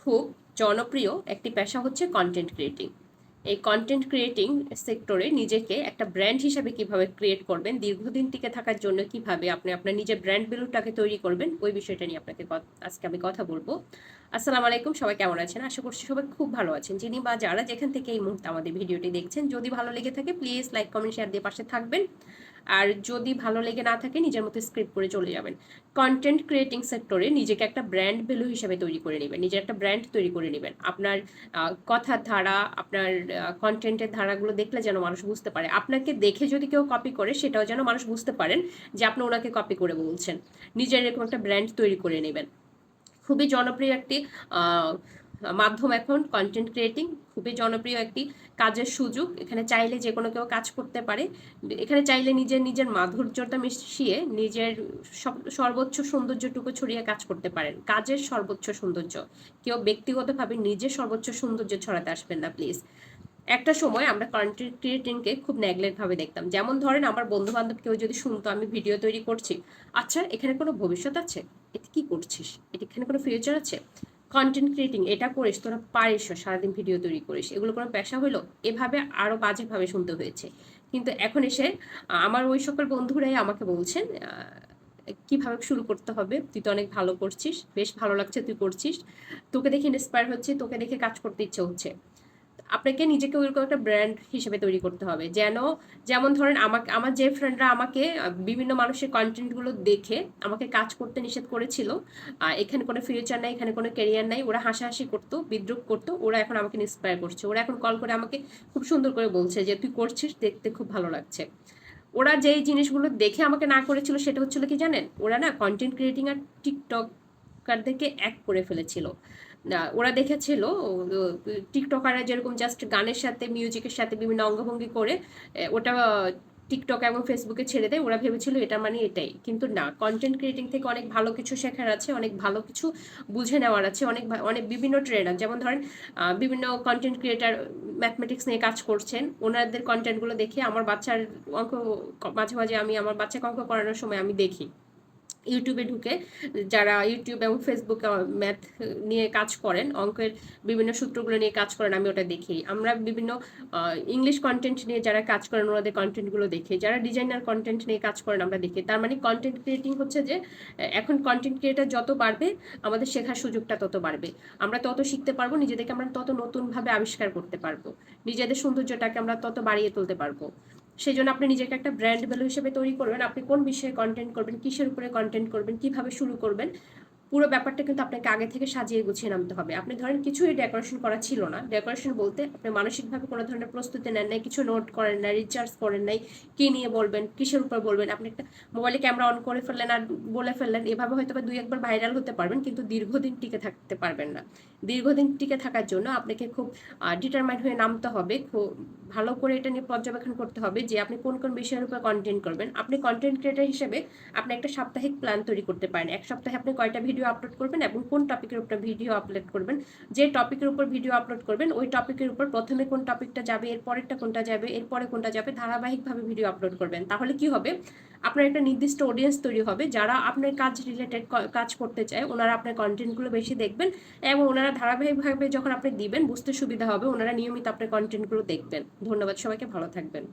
খুব জনপ্রিয় একটি পেশা হচ্ছে কন্টেন্ট ক্রিয়েটিং। এই কন্টেন্ট ক্রিয়েটিং সেক্টরে নিজেকে একটা ব্র্যান্ড হিসাবে কিভাবে ক্রিয়েট করবেন, দীর্ঘদিন টিকে থাকার জন্য কিভাবে আপনি আপনার নিজের ব্র্যান্ড ভ্যালুটাকে তৈরি করবেন, ওই বিষয়টা নিয়ে আপনাকে আজকে আমি কথা বলবো। আসসালামু আলাইকুম, সবাই কেমন আছেন? আশা করছি সবাই খুব ভালো আছেন। যিনি বা যারা যেখান থেকে এই মুহূর্তে আমাদের ভিডিওটি দেখছেন, যদি ভালো লেগে থাকে প্লিজ লাইক কমেন্ট শেয়ার দিয়ে পাশে থাকবেন। আর যদি ভালো লেগে না থাকে নিজের মতো স্ক্রিপ্ট করে চলে যাবেন। কন্টেন্ট ক্রিয়েটিং সেক্টরে নিজেকে একটা ব্র্যান্ড ভ্যালু হিসেবে তৈরি করে নেবেন, নিজের একটা ব্র্যান্ড তৈরি করে নেবেন। আপনার কথার ধারা, আপনার কন্টেন্টের ধারাগুলো দেখলে যেন মানুষ বুঝতে পারে, আপনাকে দেখে যদি কেউ কপি করে সেটাও যেন মানুষ বুঝতে পারেন যে আপনি ওনাকে কপি করে বলছেন। নিজের এরকম একটা ব্র্যান্ড তৈরি করে নেবেন। খুবই জনপ্রিয় একটি মাধ্যম এখন কন্টেন্ট ক্রিয়েটিং, খুবই জনপ্রিয় একটি কাজের সুযোগ। এখানে চাইলে যে কোনো কেউ কাজ করতে পারে। এখানে চাইলে নিজের নিজের মাধুর্যতা মিশিয়ে নিজের সর্বোচ্চ সৌন্দর্যটুকু ছড়িয়ে কাজ করতে পারেন। কাজের সর্বোচ্চ সৌন্দর্য, কেউ ব্যক্তিগতভাবে নিজের সর্বোচ্চ সৌন্দর্য ছড়াতে আসবেন না প্লিজ। একটা সময় আমরা কন্টেন্ট ক্রিয়েটিংকে খুব নেগলেক্ট ভাবে দেখতাম। যেমন ধরেন, আমার বন্ধু বান্ধব কেউ যদি শুনতো আমি ভিডিও তৈরি করছি, আচ্ছা এখানে কোনো ভবিষ্যৎ আছে, এটা কি করছিস, এটা এখানে কোনো ফিউচার আছে, কন্টেন্ট ক্রিয়েটিং এটা করিস, তোরা পারিস, সারাদিন ভিডিও তৈরি করিস, এগুলো কোনো পেশা হলো, এভাবে আরো বাজেভাবে শুনতে হয়েছে। কিন্তু এখন এসে আমার ওই সকল বন্ধুরাই আমাকে বলছেন কিভাবে শুরু করতে হবে, তুই তো অনেক ভালো করছিস, বেশ ভালো লাগছে তুই করছিস, তোকে দেখে ইন্সপায়ার হচ্ছে, তোকে দেখে কাজ করতে ইচ্ছে হচ্ছে। আপনাকে নিজেকে ওইরকম একটা ব্র্যান্ড হিসেবে তৈরি করতে হবে, যেন যেমন ধরেন আমাকে আমার যে ফ্রেন্ডরা আমাকে বিভিন্ন মানুষের কন্টেন্টগুলো দেখে আমাকে কাজ করতে নিষেধ করেছিল, এখানে কোনো ফিউচার নাই, এখানে কোনো ক্যারিয়ার নাই, ওরা হাসাহাসি করতো, বিদ্রুপ করতো, ওরা এখন আমাকে ইন্সপায়ার করছে। ওরা এখন কল করে আমাকে খুব সুন্দর করে বলছে যে তুই করছিস, দেখতে খুব ভালো লাগছে। ওরা যেই জিনিসগুলো দেখে আমাকে না করেছিল সেটা হচ্ছিল কি জানেন, ওরা না কন্টেন্ট ক্রিয়েটিং আর টিকটকারদেরকে এক করে ফেলেছিল। ওরা দেখেছিল টিকটকাররা যেরকম জাস্ট গানের সাথে মিউজিকের সাথে বিভিন্ন অঙ্গভঙ্গি করে ওটা টিকটক এবং ফেসবুকে ছেড়ে দেয়, ওরা ভেবেছিল এটা মানে এটাই। কিন্তু না, কন্টেন্ট ক্রিয়েটিং থেকে অনেক ভালো কিছু শেখার আছে, অনেক ভালো কিছু বুঝে নেওয়ার আছে, অনেক অনেক বিভিন্ন ট্রেনার, যেমন ধরেন বিভিন্ন কন্টেন্ট ক্রিয়েটার ম্যাথমেটিক্স নিয়ে কাজ করছেন, ওনাদের কন্টেন্টগুলো দেখে আমার বাচ্চার অঙ্ক, মাঝে মাঝে আমি আমার বাচ্চাকে অঙ্ক করানোর সময় আমি দেখি ইউটিউবে ঢুকে, যারা ইউটিউব এবং ফেসবুক ম্যাথ নিয়ে কাজ করেন, অঙ্কের বিভিন্ন সূত্রগুলো নিয়ে কাজ করেন, আমি ওটা দেখি। আমরা বিভিন্ন ইংলিশ কন্টেন্ট নিয়ে যারা কাজ করেন ওনাদের কন্টেন্টগুলো দেখি, যারা ডিজাইনার কন্টেন্ট নিয়ে কাজ করেন আমরা দেখি। তার মানে কন্টেন্ট ক্রিয়েটিং হচ্ছে যে এখন কন্টেন্ট ক্রিয়েটার যত বাড়বে আমাদের শেখার সুযোগটা তত বাড়বে, আমরা তত শিখতে পারবো, নিজেদেরকে আমরা তত নতুনভাবে আবিষ্কার করতে পারবো, নিজেদের সৌন্দর্যটাকে আমরা তত বাড়িয়ে তুলতে পারবো। সেই জন্য আপনি নিজেকে একটা ব্র্যান্ড ভ্যালু হিসেবে তৈরি করবেন। আপনি কোন বিষয়ে কন্টেন্ট করবেন, কিসের উপরে কন্টেন্ট করবেন, কিভাবে শুরু করবেন, পুরো ব্যাপারটা কিন্তু আপনাকে আগে থেকে সাজিয়ে গুছিয়ে নামতে হবে। আপনি ধরেন কিছুই ডেকোরেশন করা ছিল না, ডেকোরেশন বলতে আপনি মানসিকভাবে কোনো ধরনের প্রস্তুতি নেন নাই, কিছু নোট করেন নাই, রিচার্জ করেন নাই, কি নিয়ে বলবেন, কিসের উপর বলবেন, আপনি একটা মোবাইলে ক্যামেরা অন করে ফেললেন আর বলে ফেললেন, এভাবে হয়তো বা দুই একবার ভাইরাল হতে পারবেন, কিন্তু দীর্ঘদিন টিকে থাকতে পারবেন না। দীর্ঘদিন টিকে থাকার জন্য আপনাকে খুব ডিটারমাইন্ড হয়ে নামতে হবে, খুব ভালো করে এটা নিয়ে পর্যবেক্ষণ করতে হবে যে আপনি কোন কোন বিষয়ের উপর কন্টেন্ট করবেন। আপনি কন্টেন্ট ক্রিয়েটার হিসেবে আপনি একটা সাপ্তাহিক প্ল্যান তৈরি করতে পারেন, এক সপ্তাহে আপনি কয়টা ভিডিও আপলোড করবেন এবং কোন টপিকের উপর ভিডিও আপলোড করবেন। যে টপিকের উপর ভিডিও আপলোড করবেন ওই টপিকের উপর প্রথমে কোন টপিকটা যাবে, এর পরেরটা কোনটা যাবে, এরপরে কোনটা যাবে, ধারাবাহিকভাবে ভিডিও আপলোড করবেন। তাহলে কি হবে, আপনার একটা নির্দিষ্ট অডিয়েন্স তৈরি হবে যারা আপনার কাজ রিলেটেড কাজ করতে চায়, ওনারা আপনার কন্টেন্টগুলো বেশি দেখবেন এবং ওনারা ধারাবাহিকভাবে যখন আপনি দিবেন বুঝতে সুবিধা হবে, ওনারা নিয়মিত আপনার কন্টেন্টগুলো দেখবেন। ধন্যবাদ সবাইকে, ভালো থাকবেন।